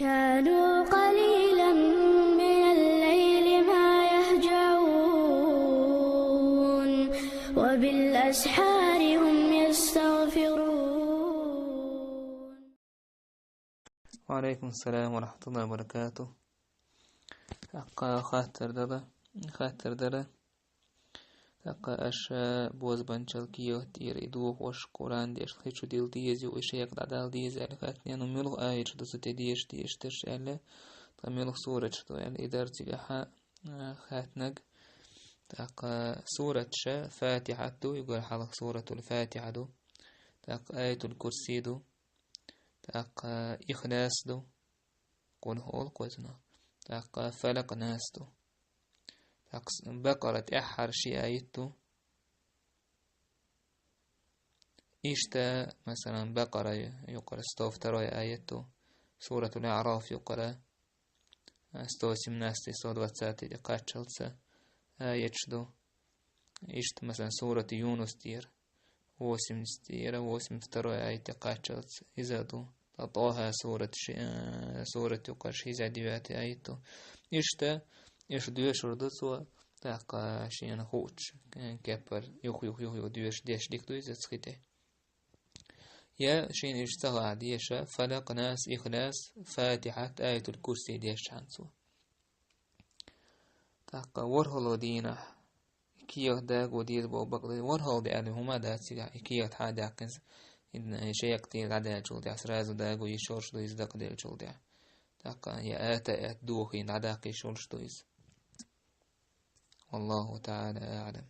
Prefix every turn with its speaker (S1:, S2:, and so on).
S1: كانوا قليلا من الليل ما يهجعون وبالأسحار هم يستغفرون.
S2: وعليكم السلام ورحمة الله وبركاته. خاطر دلا أشا بوز بنشل كيو تير إدوخ وش قرآن ديش خيشو ديل ديزي وإشياق دعدال ديزي ألا خاتني أنو ميلغ آيش دو ستديش ديش تش ألا ميلغ سورة دو ألا إدارتي لحا خاتنق سورة شا فاتحة دو يقول حلق سورة الفاتحة دو آية الكرسي دو إخلاص دو قول هول قوزنا فلق ناس دو بقرة أحر شي آيتو إشتا مثلا بقرة يقرأ استوفترى آيتو سورة الأعراف يقرأ استوسم ناستي صود واتساتي قاتشلسة آيتشدو إشت مثلا سورة يونس دير واسم ستيرة واسم فترى آيتي قاتشلسة إذا دو طه سورة يقرأ شيزا ديواتي آيتو إشتا إش دوش ردسوا تاقا شيئا خوش كابر يخ دوش ديش ديك دو إذا تسخيته يا شين اشتغى عديشة فلق ناس إخلاص فاتحة آية الكرسي ديش حانسو تاقا ورهلو دينا كيوه داق وديز بو بقضي ورهل دي أدي هما داتي كيوه تحاداقز إن شيء كتير عدا جول دي عسرازو داق ويشورش دو يزدق دي جول دي تاقا يا آتا دوخين عداقي شورش دو يز والله تعالى أعلم.